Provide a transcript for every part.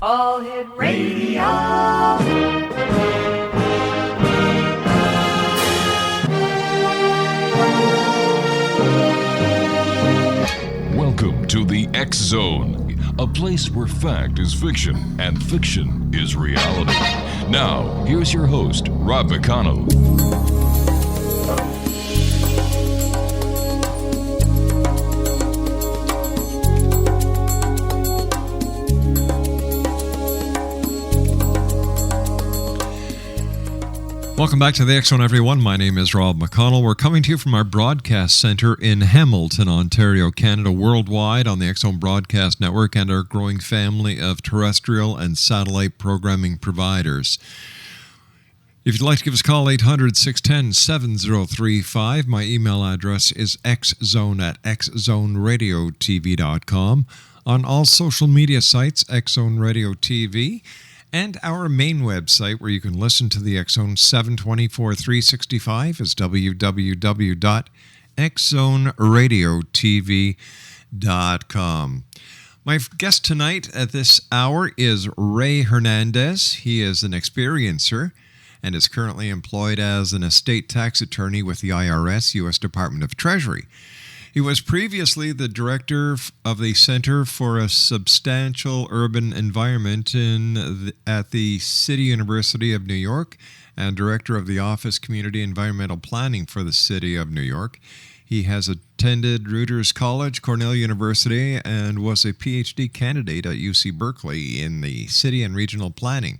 All Hit Radio. Welcome to the X Zone, a place where fact is fiction and fiction is reality. Now, here's your host, Rob McConnell. Welcome back to the X Zone, everyone. My name is Rob McConnell. We're coming to you from our broadcast center in Hamilton, Ontario, Canada, worldwide on the X Zone Broadcast Network and our growing family of terrestrial and satellite programming providers. If you'd like to give us a call, 800-610-7035. My email address is xzone@xzoneradiotv.com. On all social media sites, X Zone Radio TV. And our main website, where you can listen to the X Zone 724-365, is www.xzoneradiotv.com. My guest tonight at this hour is Ray Hernandez. He is an experiencer and is currently employed as an estate tax attorney with the IRS, U.S. Department of Treasury. He was previously the director of the Center for a Substantial Urban Environment at the City University of New York and director of the Office Community Environmental Planning for the City of New York. He has attended Rutgers College, Cornell University, and was a PhD candidate at UC Berkeley in the City and Regional Planning.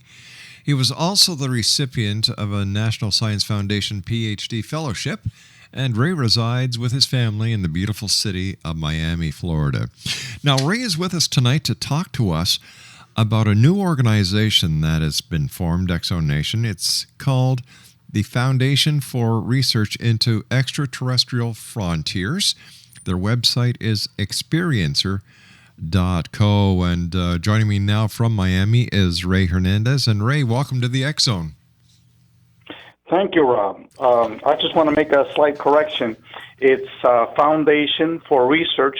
He was also the recipient of a National Science Foundation PhD fellowship, and Ray resides with his family in the beautiful city of Miami, Florida. Now, Ray is with us tonight to talk to us about a new organization that has been formed, X Zone Nation. It's called the Foundation for Research into Extraterrestrial Frontiers. Their website is experiencer.co. And joining me now from Miami is Ray Hernandez. And Ray, welcome to the X Zone. Thank you, Rob. I just want to make a slight correction. It's Foundation for Research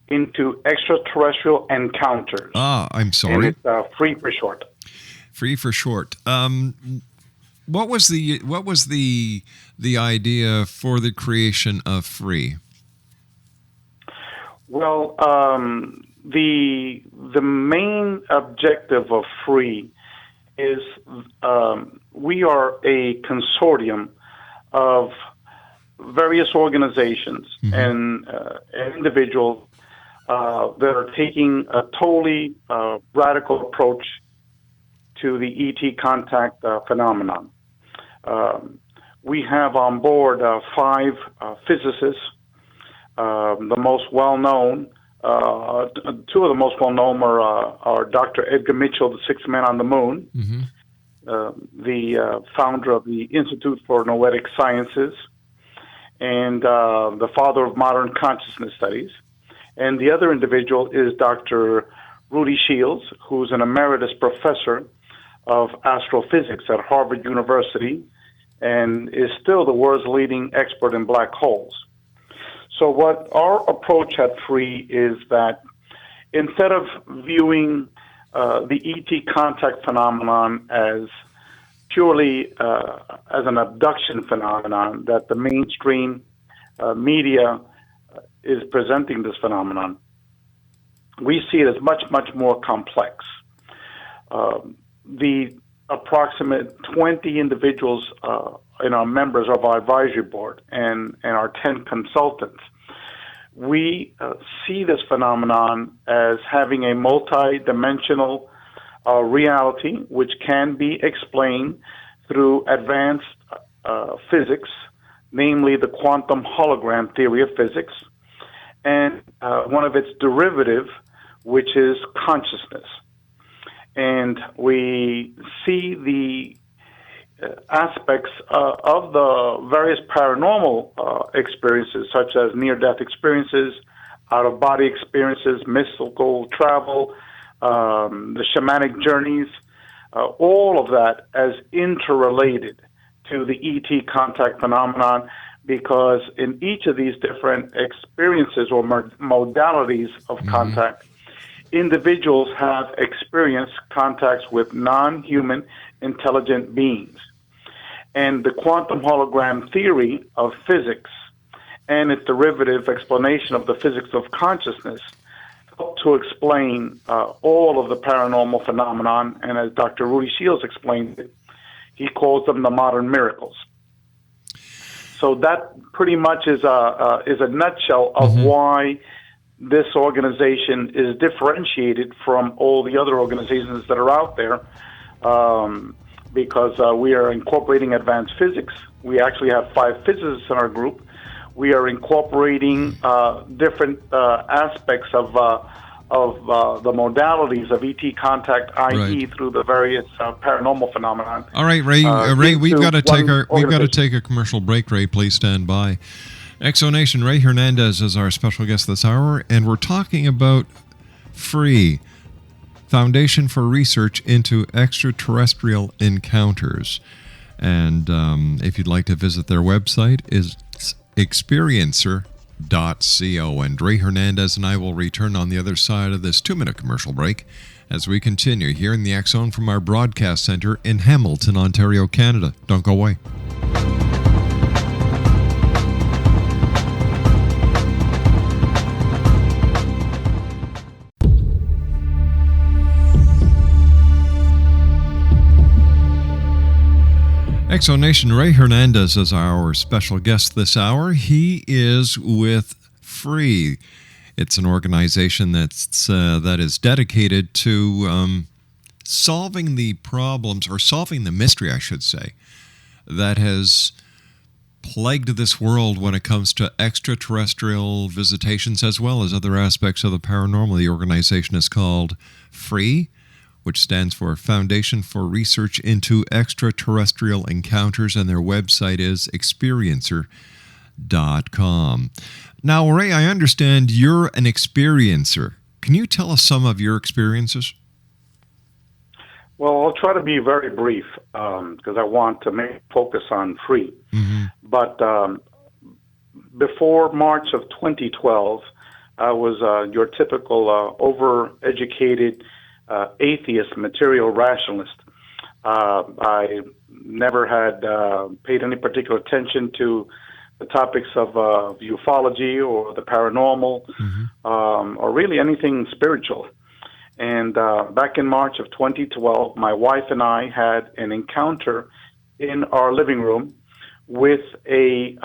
into Extraterrestrial Encounters. I'm sorry. And it's FREE for short. FREE for short. What was the idea for the creation of FREE? Well, the main objective of FREE is we are a consortium of various organizations and individuals that are taking a totally radical approach to the ET contact phenomenon. We have on board 5 physicists. The most well-known, 2 of the most well-known are Dr. Edgar Mitchell, the 6th man on the moon, the founder of the Institute for Noetic Sciences, and the father of modern consciousness studies. And the other individual is Dr. Rudy Shields, who's an emeritus professor of astrophysics at Harvard University and is still the world's leading expert in black holes. So what our approach at FREE is that instead of viewing the ET contact phenomenon as purely as an abduction phenomenon, that the mainstream media is presenting this phenomenon, we see it as much, much more complex. The approximate 20 individuals in our members of our advisory board and our 10 consultants, we see this phenomenon as having a multi-dimensional reality which can be explained through advanced physics, namely the quantum hologram theory of physics, and one of its derivative, which is consciousness. And we see the aspects of the various paranormal experiences, such as near-death experiences, out-of-body experiences, mystical travel, the shamanic journeys, all of that as interrelated to the ET contact phenomenon, because in each of these different experiences or modalities of contact, individuals have experienced contacts with non-human intelligent beings. And the quantum hologram theory of physics and its derivative explanation of the physics of consciousness help to explain all of the paranormal phenomenon. And as Dr. Rudy Shields explained it, he calls them the modern miracles. So that pretty much is a nutshell of why this organization is differentiated from all the other organizations that are out there, because we are incorporating advanced physics. We actually have 5 physicists in our group. We are incorporating different aspects of the modalities of ET contact, i.e., through the various paranormal phenomenon. All right, Ray. Ray, we've got to take a commercial break. Ray, please stand by. Exonation, Ray Hernandez is our special guest this hour, and we're talking about FREE, Foundation for Research into Extraterrestrial Encounters. And if you'd like to visit their website, is experiencer.co. And Ray Hernandez and I will return on the other side of this 2-minute commercial break as we continue here in the X Zone from our broadcast center in Hamilton, Ontario, Canada. Don't go away. Exonation, Ray Hernandez is our special guest this hour. He is with FREE. It's an organization that is dedicated to solving the problems, or solving the mystery, I should say, that has plagued this world when it comes to extraterrestrial visitations as well as other aspects of the paranormal. The organization is called FREE, which stands for Foundation for Research into Extraterrestrial Encounters, and their website is experiencer.com. Now, Ray, I understand you're an experiencer. Can you tell us some of your experiences? Well, I'll try to be very brief because I want to focus on FREE. But before March of 2012, I was your typical overeducated atheist, material rationalist. I never had paid any particular attention to the topics of ufology or the paranormal, or really anything spiritual. And back in March of 2012, my wife and I had an encounter in our living room with a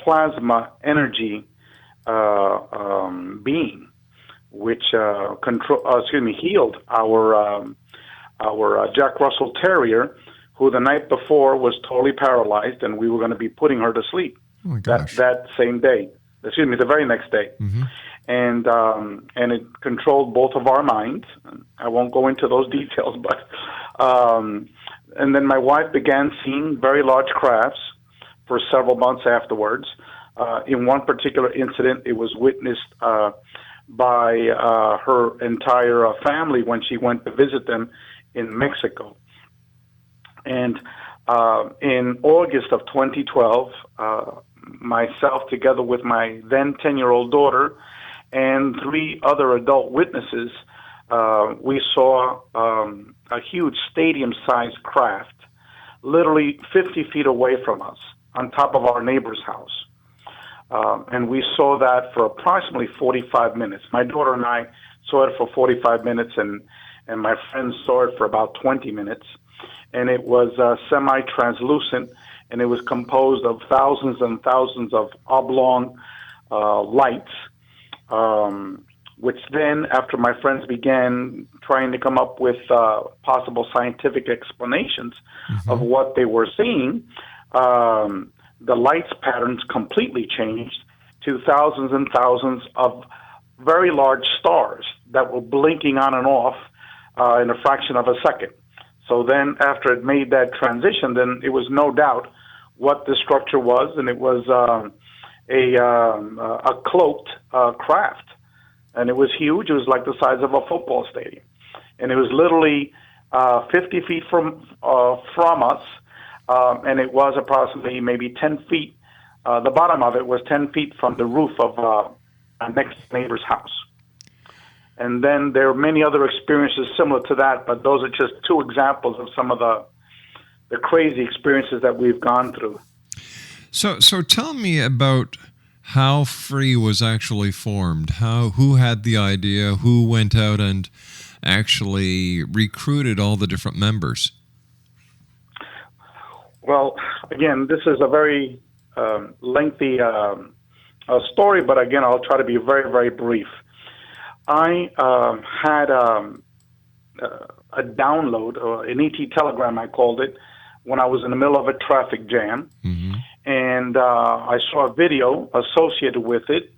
plasma energy being, which healed our Jack Russell Terrier, who the night before was totally paralyzed, and we were going to be putting her to sleep that same day. The very next day. And it controlled both of our minds. I won't go into those details, but and then my wife began seeing very large crafts for several months afterwards. In one particular incident, it was witnessed by her entire family when she went to visit them in Mexico. And in August of 2012, myself, together with my then 10-year-old daughter and 3 other adult witnesses, we saw a huge stadium-sized craft literally 50 feet away from us on top of our neighbor's house. And we saw that for approximately 45 minutes. My daughter and I saw it for 45 minutes, and my friends saw it for about 20 minutes. And it was semi-translucent, and it was composed of thousands and thousands of oblong lights, which then, after my friends began trying to come up with possible scientific explanations of what they were seeing, the lights patterns completely changed to thousands and thousands of very large stars that were blinking on and off in a fraction of a second. So then after it made that transition, then it was no doubt what the structure was, and it was a cloaked craft. And it was huge. It was like the size of a football stadium. And it was literally 50 feet from us, and it was approximately maybe 10 feet. The bottom of it was 10 feet from the roof of our next neighbor's house. And then there are many other experiences similar to that, but those are just two examples of some of the crazy experiences that we've gone through. So tell me about how Free was actually formed. Who had the idea? Who went out and actually recruited all the different members? Well, again, this is a very lengthy story, but again, I'll try to be very, very brief. I had a download, or an ET telegram, I called it, when I was in the middle of a traffic jam. Mm-hmm. And I saw a video associated with it.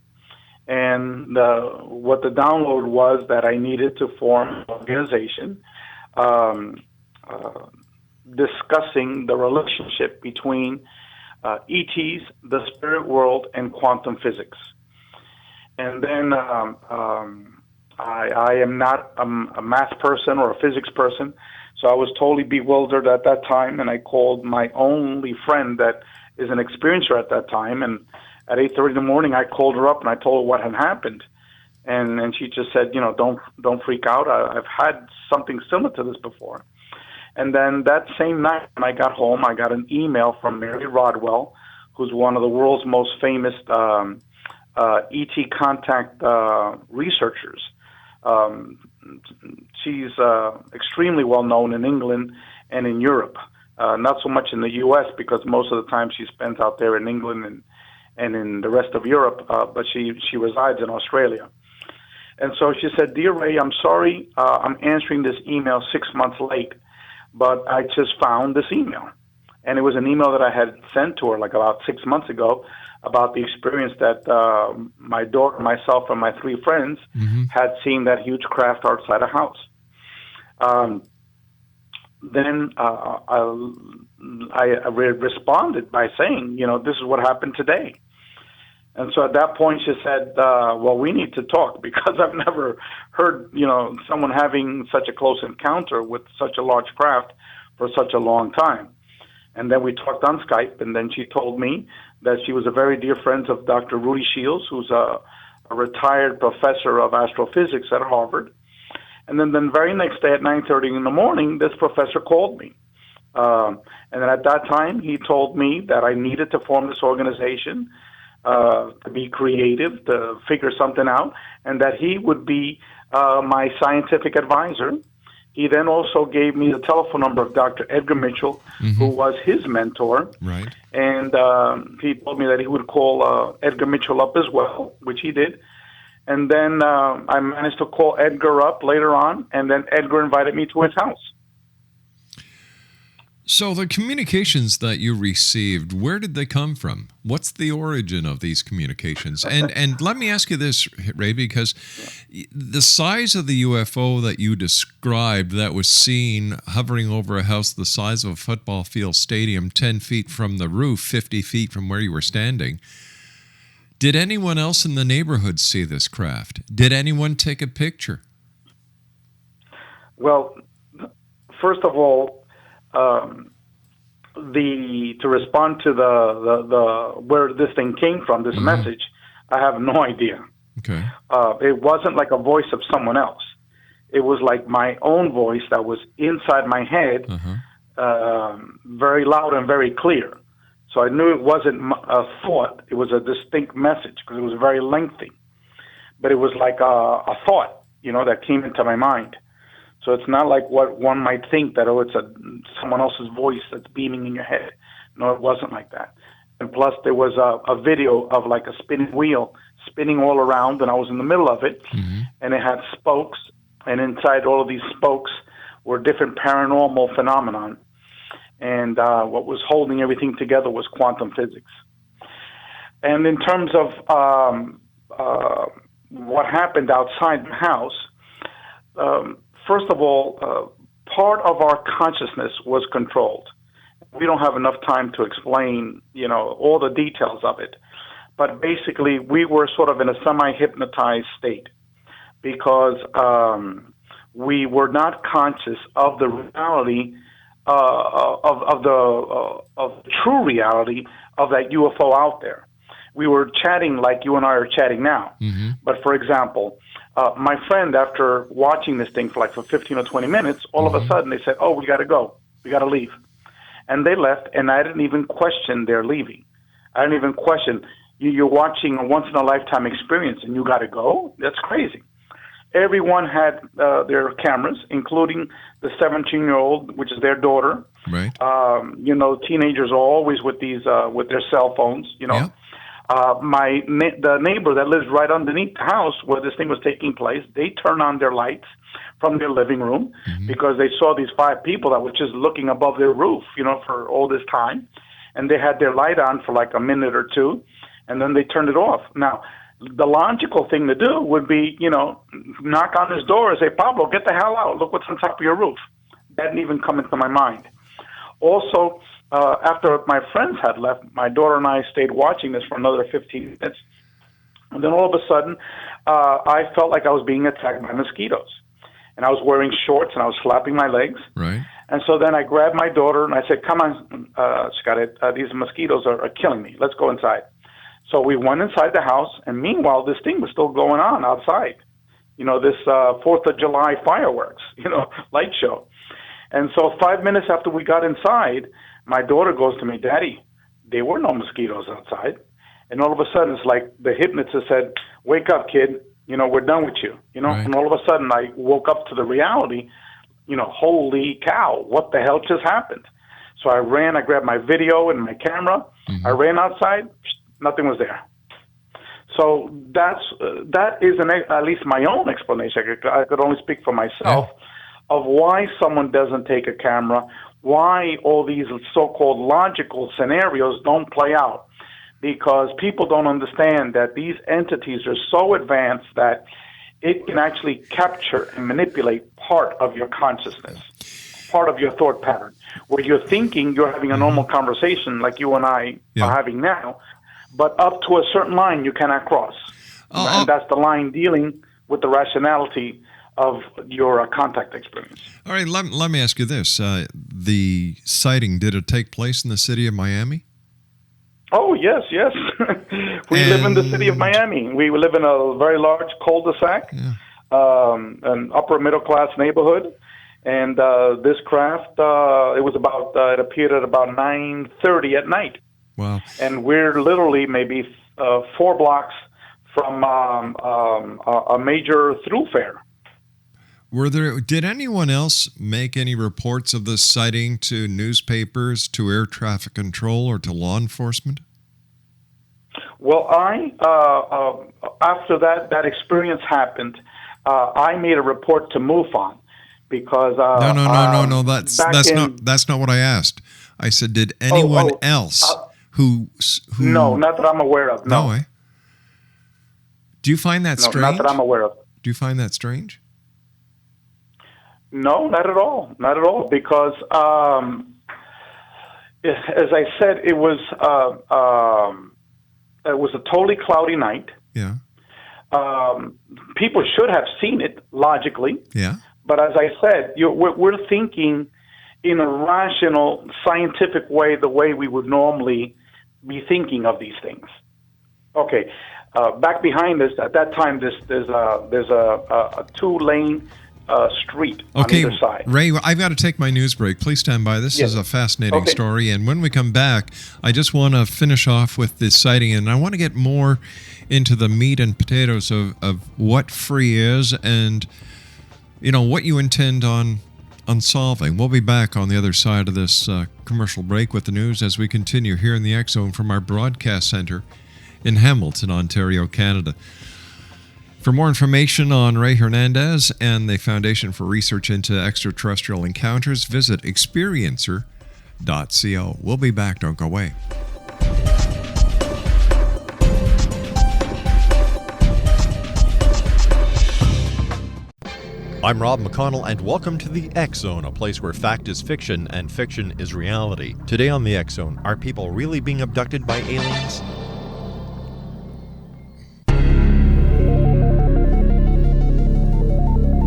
And what the download was that I needed to form an organization discussing the relationship between ETs, the spirit world, and quantum physics. And then I am not a math person or a physics person, so I was totally bewildered at that time, and I called my only friend that is an experiencer at that time, and at 8:30 in the morning, I called her up and I told her what had happened, and she just said, don't freak out. I've had something similar to this before. And then that same night when I got home, I got an email from Mary Rodwell, who's one of the world's most famous ET contact researchers. She's extremely well known in England and in Europe. Not so much in the U.S. because most of the time she spends out there in England and in the rest of Europe, but she resides in Australia. And so she said, "Dear Ray, I'm sorry I'm answering this email 6 months late, but I just found this email." And it was an email that I had sent to her like about 6 months ago about the experience that my daughter, myself, and my three friends had seen that huge craft outside a house. Then I responded by saying, this is what happened today. And so at that point she said, well, we need to talk because I've never heard, someone having such a close encounter with such a large craft for such a long time. And then we talked on Skype, and then she told me that she was a very dear friend of Dr. Rudy Shields, who's a retired professor of astrophysics at Harvard. And then the very next day at 9:30 in the morning, this professor called me. And then at that time, he told me that I needed to form this organization, to be creative, to figure something out, and that he would be my scientific advisor. He then also gave me the telephone number of Dr. Edgar Mitchell, who was his mentor. Right. And he told me that he would call Edgar Mitchell up as well, which he did. And then I managed to call Edgar up later on, and then Edgar invited me to his house. So the communications that you received, where did they come from? What's the origin of these communications? And let me ask you this, Ray, because the size of the UFO that you described that was seen hovering over a house the size of a football field stadium, 10 feet from the roof, 50 feet from where you were standing, did anyone else in the neighborhood see this craft? Did anyone take a picture? Well, first of all, to respond to the where this thing came from, this message, I have no idea. Okay. It wasn't like a voice of someone else. It was like my own voice that was inside my head, very loud and very clear. So I knew it wasn't a thought. It was a distinct message because it was very lengthy. But it was like a thought, that came into my mind. So it's not like what one might think that, it's someone else's voice that's beaming in your head. No, it wasn't like that. And plus there was a video of like a spinning wheel spinning all around, and I was in the middle of it, and it had spokes, and inside all of these spokes were different paranormal phenomenon. And what was holding everything together was quantum physics. And in terms of what happened outside the house, first of all, part of our consciousness was controlled. We don't have enough time to explain, all the details of it. But basically, we were sort of in a semi-hypnotized state because we were not conscious of the reality of the true reality of that UFO out there. We were chatting like you and I are chatting now. But for example, my friend, after watching this thing for 15 or 20 minutes, all of a sudden they said, "Oh, we got to go. We got to leave." And they left, and I didn't even question their leaving. I didn't even question, you're watching a once-in-a-lifetime experience, and you got to go? That's crazy. Everyone had their cameras, including the 17-year-old, which is their daughter. Right. Teenagers are always with these with their cell phones. Yeah. The neighbor that lives right underneath the house where this thing was taking place, they turned on their lights from their living room because they saw these 5 people that were just looking above their roof, for all this time, and they had their light on for like a minute or two, and then they turned it off. Now, the logical thing to do would be, knock on his door and say, "Pablo, get the hell out. Look what's on top of your roof." That didn't even come into my mind. Also, after my friends had left, my daughter and I stayed watching this for another 15 minutes. And then all of a sudden, I felt like I was being attacked by mosquitoes. And I was wearing shorts and I was flapping my legs. Right. And so then I grabbed my daughter and I said, "Come on, Scott, these mosquitoes are killing me. Let's go inside." So we went inside the house, and meanwhile, this thing was still going on outside. This 4th of July fireworks, light show. And so 5 minutes after we got inside, my daughter goes to me, "Daddy, there were no mosquitoes outside." And all of a sudden, it's like the hypnotist said, "Wake up, kid. We're done with you." Right. And all of a sudden, I woke up to the reality, holy cow, what the hell just happened? So I grabbed my video and my camera. I ran outside. Nothing was there. So that is at least my own explanation. I could only speak for myself of why someone doesn't take a camera, why all these so-called logical scenarios don't play out. Because people don't understand that these entities are so advanced that it can actually capture and manipulate part of your consciousness, part of your thought pattern. Where you're thinking you're having a normal conversation like you and I are having now, but up to a certain line you cannot cross. And that's the line dealing with the rationality of your contact experience. All right, let me ask you this. The sighting, did it take place in the city of Miami? Oh, yes. We live in the city of Miami. We live in a very large cul-de-sac, an upper middle-class neighborhood. And this craft, it appeared at about 9:30 at night. Wow. And we're literally maybe 4 blocks from a major thoroughfare. Did anyone else make any reports of this sighting to newspapers, to air traffic control, or to law enforcement? Well, after that experience happened, I made a report to MUFON because no. That's not what I asked. I said, did anyone else who? No, not that I'm aware of. No. Do you find that strange? Not that I'm aware of. Do you find that strange? No, not at all. Not at all. Because, as I said, it was a totally cloudy night. Yeah. People should have seen it logically. Yeah. But as I said, we're thinking in a rational, scientific way, the way we would normally be thinking of these things. Okay. Back behind us, at that time, there's a 2-lane street on either side. Ray, I've got to take my news break. Please stand by. This is a fascinating story. And when we come back, I just want to finish off with this sighting, and I want to get more into the meat and potatoes of what free is and, what you intend on solving. We'll be back on the other side of this commercial break with the news as we continue here in the X Zone from our broadcast center in Hamilton, Ontario, Canada. For more information on Ray Hernandez and the Foundation for Research into Extraterrestrial Encounters, visit experiencer.co. We'll be back. Don't go away. I'm Rob McConnell, and welcome to the X Zone, a place where fact is fiction and fiction is reality. Today on the X Zone, are people really being abducted by aliens?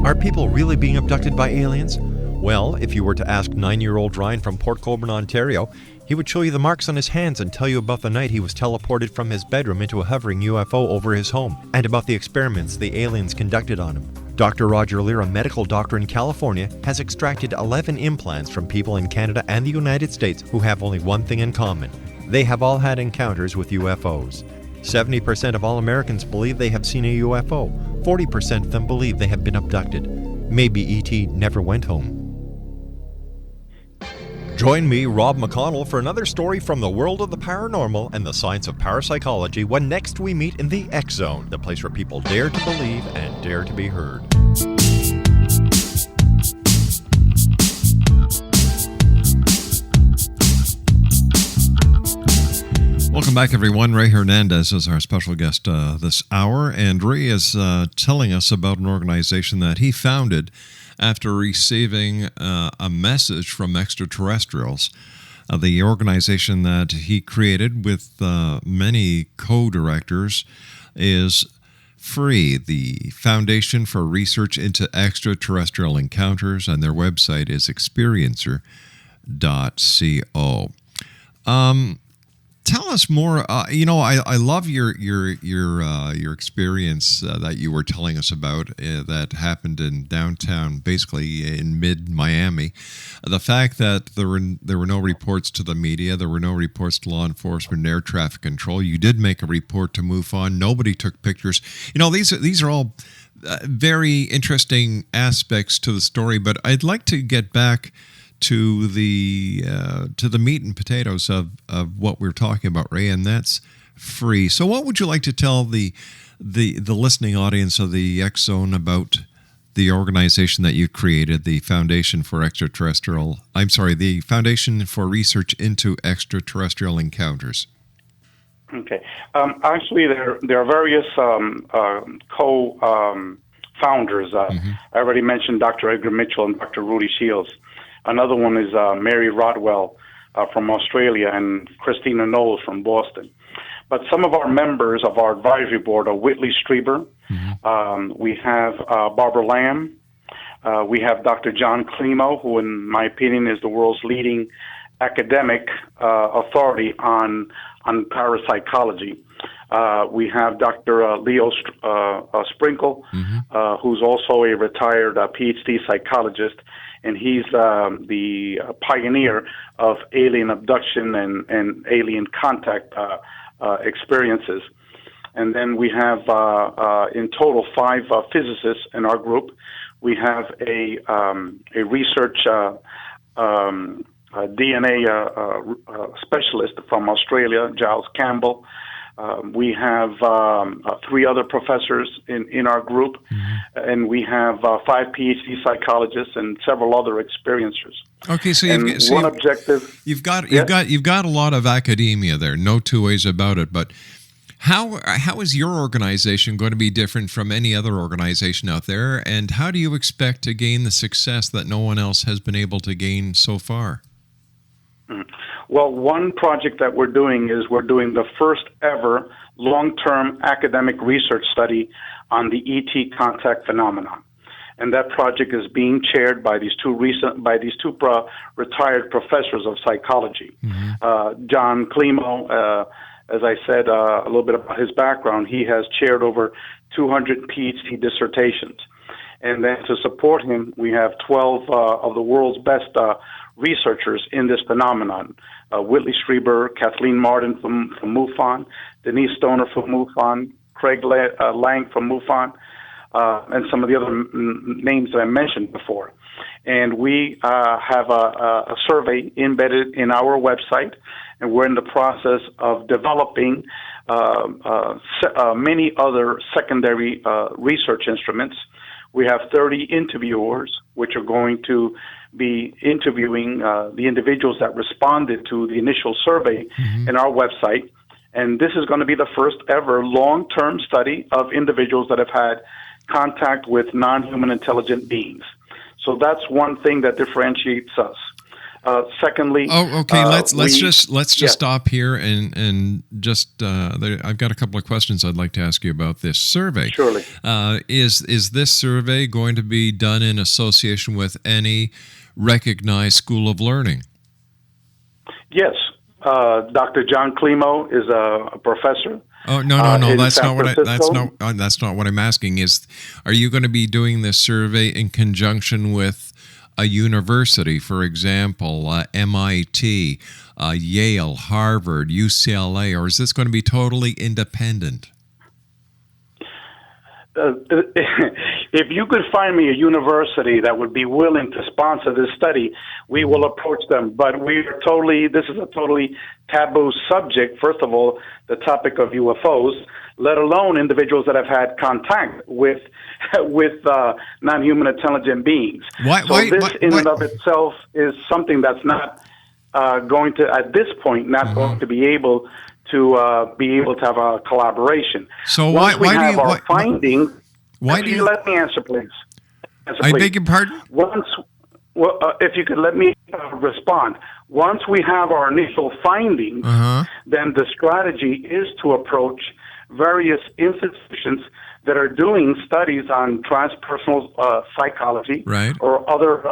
Are people really being abducted by aliens? Well, if you were to ask 9-year-old Ryan from Port Colborne, Ontario, He would show you the marks on his hands and tell you about the night he was teleported from his bedroom into a hovering UFO over his home, and about the experiments the aliens conducted on him. Dr. Roger Lear, a medical doctor in California, has extracted 11 implants from people in Canada and the United States who have only one thing in common. They have all had encounters with UFOs. 70% of all Americans believe they have seen a UFO. 40% of them believe they have been abducted. Maybe E.T. never went home. Join me, Rob McConnell, for another story from the world of the paranormal and the science of parapsychology when next we meet in the X Zone, the place where people dare to believe and dare to be heard. Welcome back, everyone. Ray Hernandez is our special guest this hour, and Ray is telling us about an organization that he founded after receiving a message from extraterrestrials. The organization that he created with many co-directors is FREE, the Foundation for Research into Extraterrestrial Encounters, and their website is experiencer.co. Tell us more. I love your experience that you were telling us about that happened in downtown, basically in mid-Miami. The fact that there were no reports to the media, there were no reports to law enforcement, air traffic control. You did make a report to MUFON. Nobody took pictures. These are all very interesting aspects to the story. But I'd like to get back to the meat and potatoes of what we're talking about, Ray, and that's FREE. So what would you like to tell the listening audience of the X Zone about the organization that you created, the Foundation for the Foundation for Research into Extraterrestrial Encounters? Okay. Actually, there are various co-founders. I already mentioned Dr. Edgar Mitchell and Dr. Rudy Shields. Another one is Mary Rodwell from Australia and Christina Knowles from Boston. But some of our members of our advisory board are Whitley Strieber. We have Barbara Lamb. We have Dr. John Climo, who, in my opinion, is the world's leading academic authority on parapsychology. We have Dr. Leo Sprinkle, who's also a retired PhD psychologist, and he's the pioneer of alien abduction and alien contact experiences. And then we have, in total, 5 physicists in our group. We have a research DNA specialist from Australia, Giles Campbell. We have 3 other professors in our group, and we have 5 PhD psychologists and several other experiencers. Okay, so you've got a lot of academia there, no two ways about it. But how is your organization going to be different from any other organization out there, and how do you expect to gain the success that no one else has been able to gain so far? Well, one project that we're doing is we're doing the first ever long-term academic research study on the ET contact phenomenon. And that project is being chaired by these two retired professors of psychology. John Climo, as I said a little bit about his background, he has chaired over 200 PhD dissertations. And then to support him, we have 12 of the world's best researchers in this phenomenon. Whitley Strieber, Kathleen Martin from MUFON, Denise Stoner from MUFON, Craig Lang from MUFON, and some of the other names that I mentioned before. And we have a survey embedded in our website, and we're in the process of developing many other secondary research instruments. We have 30 interviewers, which are going to be interviewing the individuals that responded to the initial survey in our website. And this is going to be the first ever long-term study of individuals that have had contact with non-human intelligent beings. So that's one thing that differentiates us. Secondly, let's just stop here and just I've got a couple of questions I'd like to ask you about this survey. Surely. Is this survey going to be done in association with any recognized school of learning? Yes. Dr. John Climo is a professor. Oh no! That's San not Francisco. that's not what I'm asking. Are you going to be doing this survey in conjunction with a university, for example, MIT, Yale, Harvard, UCLA, or is this going to be totally independent? If you could find me a university that would be willing to sponsor this study, we will approach them. But this is a totally taboo subject. First of all, the topic of UFOs, let alone individuals that have had contact with non-human intelligent beings. In and of itself is something that's not going to, at this point, not going to be able to have a collaboration. So Once we why have do you, our findings? Why do you let me answer, please? I beg your pardon? If you could let me respond. Once we have our initial findings, then the strategy is to approach various institutions that are doing studies on transpersonal psychology or other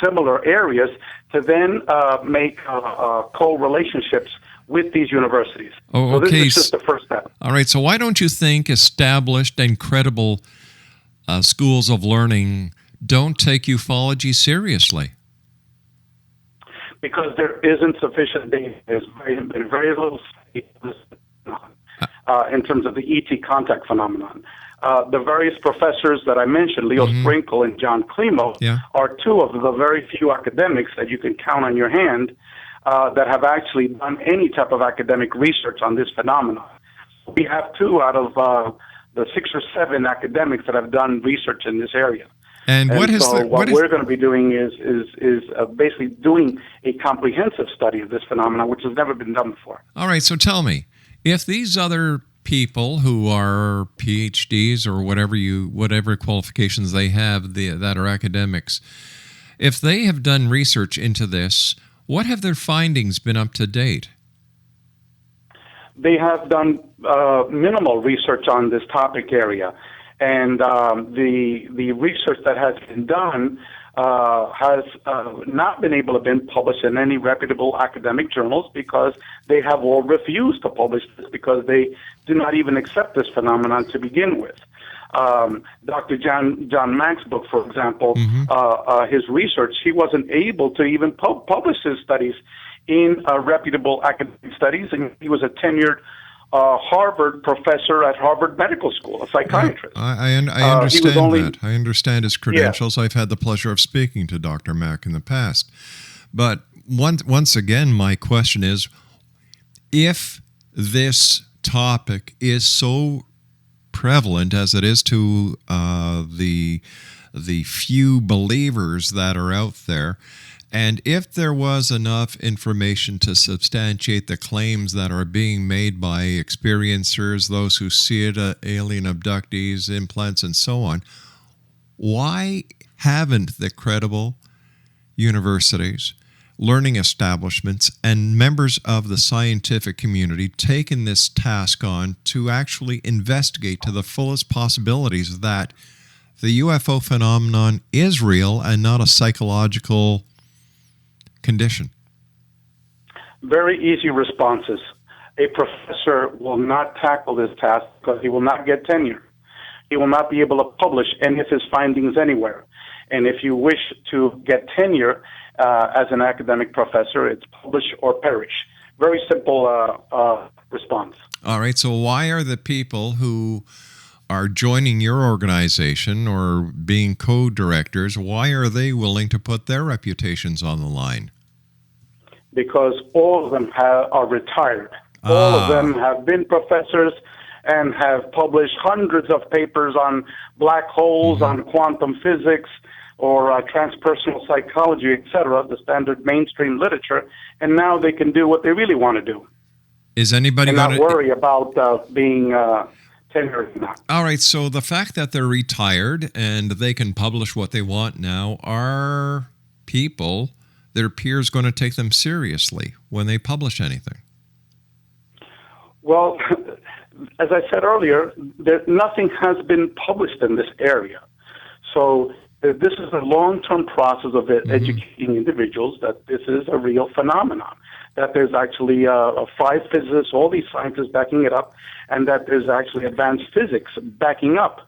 similar areas to then make co-relationships with these universities. Oh, so okay. This is just the first step. All right. So why don't you think established and credible schools of learning don't take ufology seriously? Because there isn't sufficient data. There's been very little in terms of the ET contact phenomenon. The various professors that I mentioned, Leo Sprinkle and John Climo, are two of the very few academics that you can count on your hand that have actually done any type of academic research on this phenomenon. We have two out of the 6 or 7 academics that have done research in this area. And what we're going to be doing is basically doing a comprehensive study of this phenomenon, which has never been done before. All right, so tell me, if these other people who are PhDs or whatever qualifications they have that are academics, if they have done research into this, what have their findings been up to date? They have done minimal research on this topic area, and the research that has been done has not been able to be published in any reputable academic journals because they have all refused to publish this because they do not even accept this phenomenon to begin with. Dr. John Mack's book, for example, his research, he wasn't able to even publish his studies in reputable academic studies, and he was a tenured Harvard professor at Harvard Medical School, a psychiatrist. I understand that. I understand his credentials. Yeah. I've had the pleasure of speaking to Dr. Mack in the past. But once again, my question is, if this topic is so prevalent as it is to the few believers that are out there, and if there was enough information to substantiate the claims that are being made by experiencers, those who see it, alien abductees, implants, and so on, why haven't the credible universities, learning establishments, and members of the scientific community taken this task on to actually investigate to the fullest possibilities that the UFO phenomenon is real and not a psychological condition? Very easy responses. A professor will not tackle this task because he will not get tenure. He will not be able to publish any of his findings anywhere. And if you wish to get tenure as an academic professor, it's publish or perish. Very simple response. All right. So why are the people who are joining your organization or being co-directors, why are they willing to put their reputations on the line? Because all of them are retired. All of them have been professors and have published hundreds of papers on black holes, on quantum physics, or transpersonal psychology, etc., the standard mainstream literature, and now they can do what they really want to do. Is anybody going to worry about being tenured or not? All right, so the fact that they're retired and they can publish what they want now, are people, their peers, going to take them seriously when they publish anything? Well, as I said earlier, nothing has been published in this area. So this is a long-term process of educating individuals that this is a real phenomenon, that there's actually 5 physicists, all these scientists backing it up, and that there's actually advanced physics backing up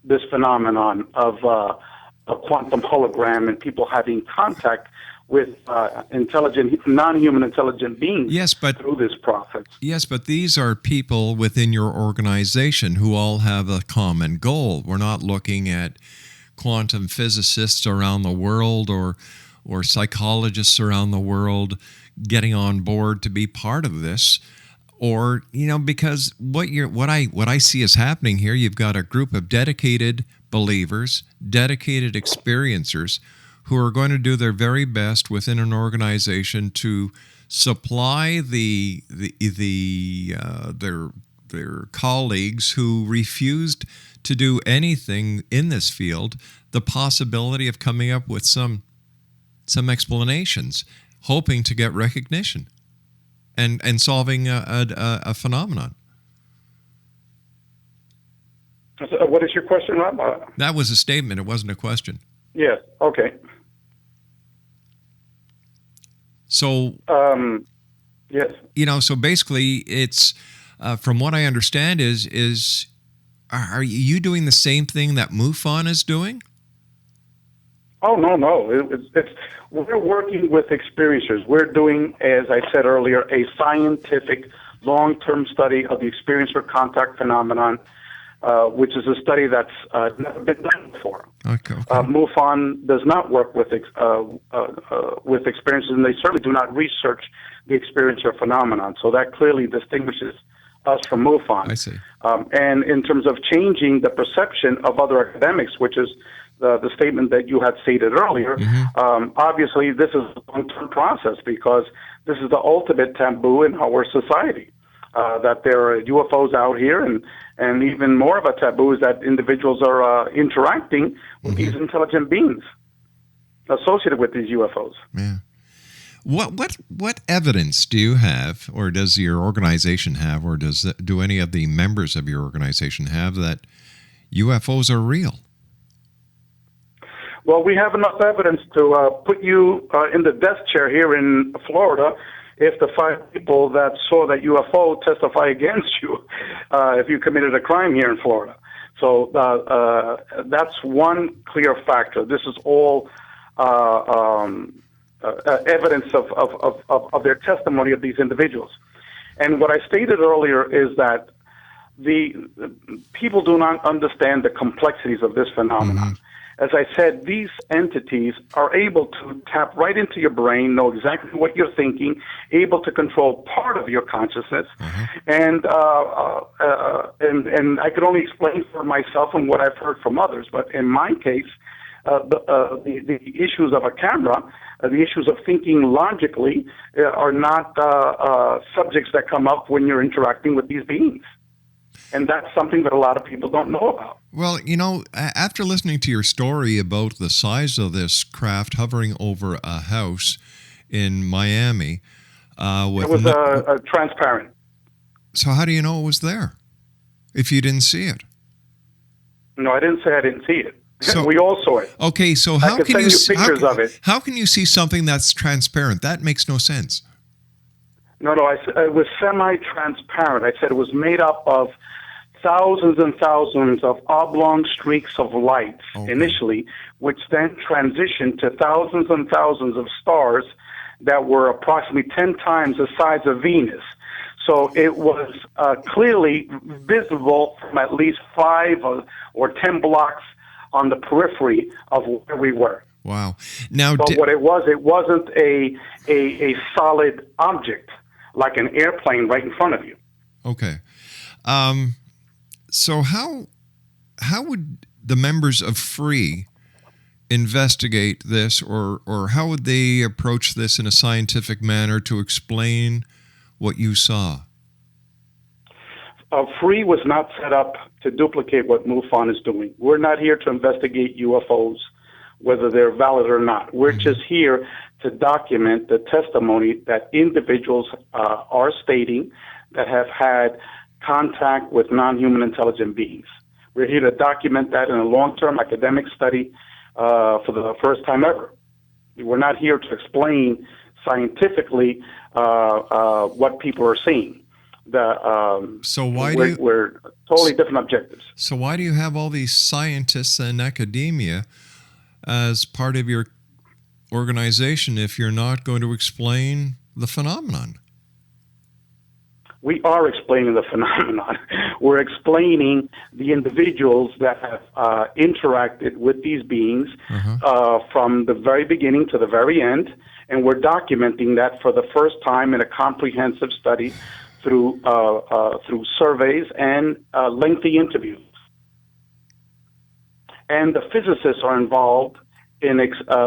this phenomenon of a quantum hologram and people having contact with non-human intelligent beings through this process. Yes, but these are people within your organization who all have a common goal. We're not looking at quantum physicists around the world or psychologists around the world getting on board to be part of this. Or, because what I see is happening here, you've got a group of dedicated believers, dedicated experiencers who are going to do their very best within an organization to supply their colleagues who refused to do anything in this field the possibility of coming up with some explanations, hoping to get recognition and solving a phenomenon. So what is your question, Rob? That was a statement. It wasn't a question. Yes. Okay. So, yes. So basically, it's from what I understand are you doing the same thing that MUFON is doing? Oh, no. We're working with experiencers. We're doing, as I said earlier, a scientific long-term study of the experiencer contact phenomenon, which is a study that's never been done before. Okay. MUFON does not work with experiencers, and they certainly do not research the experiencer phenomenon. So that clearly distinguishes us from MUFON. I see. And in terms of changing the perception of other academics, which is the statement that you had stated earlier, obviously this is a long-term process because this is the ultimate taboo in our society, that there are UFOs out here, and even more of a taboo is that individuals are interacting with these intelligent beings associated with these UFOs. Yeah. What evidence do you have, or does your organization have, or do any of the members of your organization have that UFOs are real? Well, we have enough evidence to put you in the death chair here in Florida if the 5 people that saw that UFO testify against you if you committed a crime here in Florida. So that's one clear factor. This is all evidence of their testimony of these individuals. And what I stated earlier is that the people do not understand the complexities of this phenomenon. As I said, these entities are able to tap right into your brain, know exactly what you're thinking, able to control part of your consciousness, and I could only explain for myself and what I've heard from others. But in my case, the issues of a camera, the issues of thinking logically, are not subjects that come up when you're interacting with these beings. And that's something that a lot of people don't know about. Well, after listening to your story about the size of this craft hovering over a house in Miami, it was transparent. So how do you know it was there if you didn't see it? No, I didn't say I didn't see it. So, we all saw it. Okay, so how can you see pictures of it? How can you see something that's transparent? That makes no sense. No, it was semi-transparent. I said it was made up of thousands and thousands of oblong streaks of light initially, which then transitioned to thousands and thousands of stars that were approximately 10 times the size of Venus. So it was clearly visible from at least 5 or 10 blocks on the periphery of where we were. Wow. Now, what it wasn't a solid object like an airplane right in front of you. Okay. So how would the members of FREE investigate this, or how would they approach this in a scientific manner to explain what you saw? FREE was not set up to duplicate what MUFON is doing. We're not here to investigate UFOs, whether they're valid or not. We're just here to document the testimony that individuals are stating that have had contact with non-human intelligent beings. We're here to document that in a long-term academic study for the first time ever. We're not here to explain scientifically what people are seeing. So we're totally different objectives. So why do you have all these scientists and academia as part of your organization if you're not going to explain the phenomenon? We are explaining the phenomenon. We're explaining the individuals that have interacted with these beings from the very beginning to the very end, and we're documenting that for the first time in a comprehensive study through surveys and lengthy interviews. And the physicists are involved in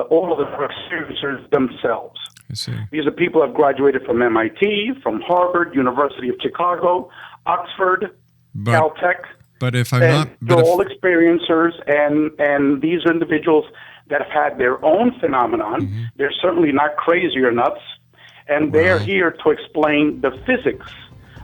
all of the experiencers themselves. I see. These are people who have graduated from MIT, from Harvard, University of Chicago, Oxford, Caltech. But if I'm and not, they're all experiencers, and these are individuals that have had their own phenomenon. They're certainly not crazy or nuts, and they're here to explain the physics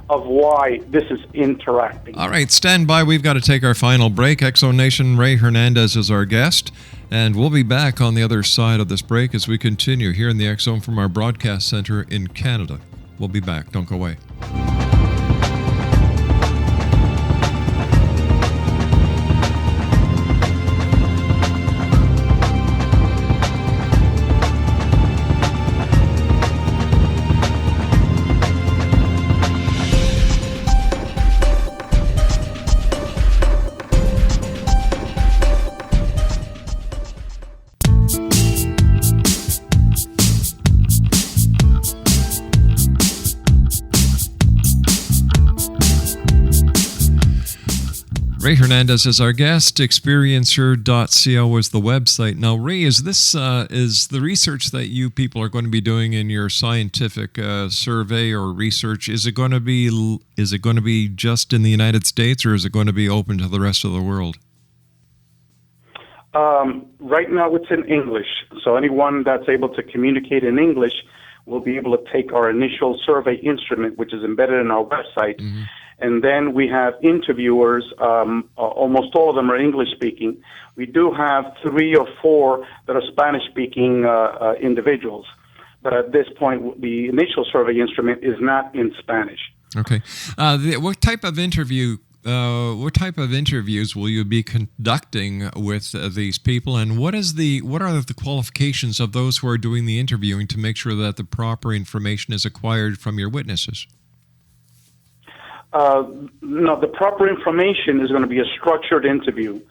of why this is interacting. All right, stand by. We've got to take our final break. Exo Nation, Ray Hernandez is our guest, and we'll be back on the other side of this break as we continue here in the X Zone from our broadcast center in Canada. We'll be back. Don't go away. Ray Hernandez is our guest. Experiencer.co is the website. Now, Ray, is this is the research that you people are going to be doing in your scientific survey or research? Is it going to be just in the United States, or is it going to be open to the rest of the world? Right now, it's in English. So anyone that's able to communicate in English will be able to take our initial survey instrument, which is embedded in our website. And then we have interviewers, almost all of them are English-speaking. We do have 3 or 4 that are Spanish-speaking individuals. But at this point, the initial survey instrument is not in Spanish. Okay. What type of interviews will you be conducting with these people, and what are the qualifications of those who are doing the interviewing to make sure that the proper information is acquired from your witnesses? No, the proper information is going to be a structured interview.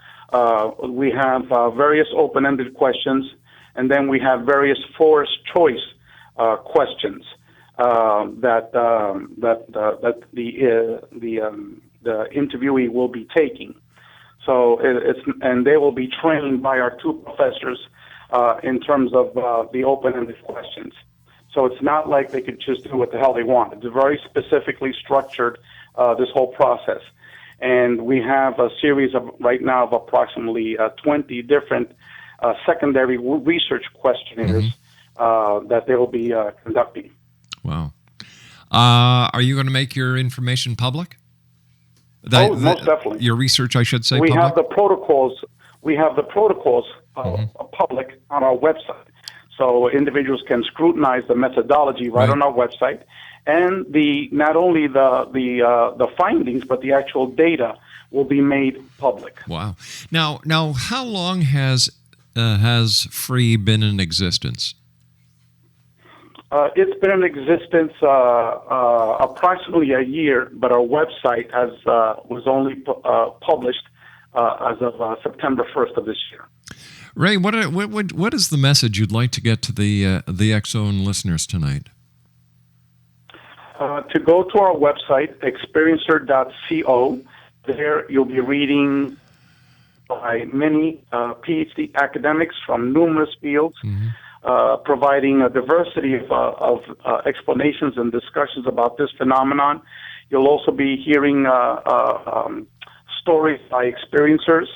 We have various open-ended questions, and then we have various forced choice questions that the interviewee will be taking. So and they will be trained by our 2 professors in terms of the open-ended questions. So it's not like they could just do what the hell they want. It's very specifically structured, this whole process. And we have a series of, right now, of approximately 20 different secondary research questionnaires that they will be conducting. Wow. Are you going to make your information public? Most definitely. Your research, I should say, we public? have the protocols. We have the protocols public on our website. So individuals can scrutinize the methodology right on our website, and not only the findings, but the actual data will be made public. Wow! Now, how long has FREE been in existence? It's been in existence approximately a year, but our website was only published as of September 1st of this year. Ray, what is the message you'd like to get to the X-Zone listeners tonight? To go to our website, experiencer.co. There you'll be reading by many PhD academics from numerous fields, providing a diversity of explanations and discussions about this phenomenon. You'll also be hearing stories by experiencers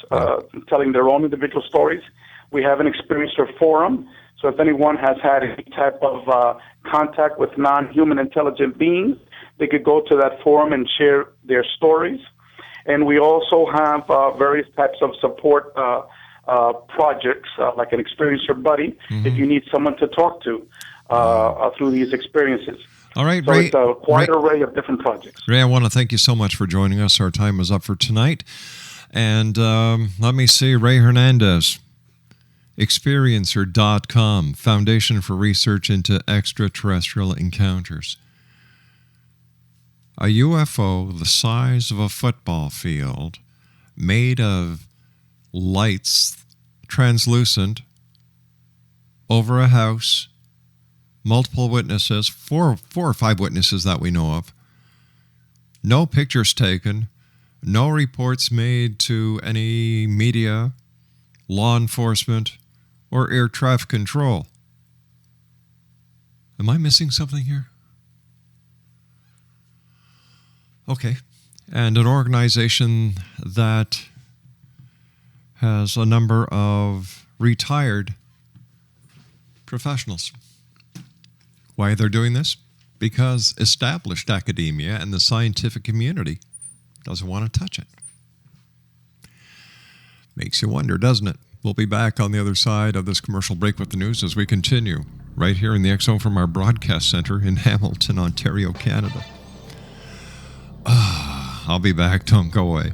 telling their own individual stories. We have an experiencer forum, so if anyone has had any type of contact with non-human intelligent beings, they could go to that forum and share their stories. And we also have various types of support projects, like an experiencer buddy, if you need someone to talk to through these experiences. All right, So Ray. it's a wide array of different projects. Ray, I want to thank you so much for joining us. Our time is up for tonight. And let me see, Ray Hernandez, experiencer.com, Foundation for Research into Extraterrestrial Encounters. A UFO the size of a football field, made of lights, translucent, over a house, multiple witnesses, four or five witnesses that we know of, no pictures taken, no reports made to any media, law enforcement, or air traffic control. Am I missing something here? Okay. And an organization that has a number of retired professionals. Why they're doing this? Because established academia and the scientific community doesn't want to touch it. Makes you wonder, doesn't it? We'll be back on the other side of this commercial break with the news as we continue right here in the X Zone from our broadcast center in Hamilton, Ontario, Canada. I'll be back. Don't go away.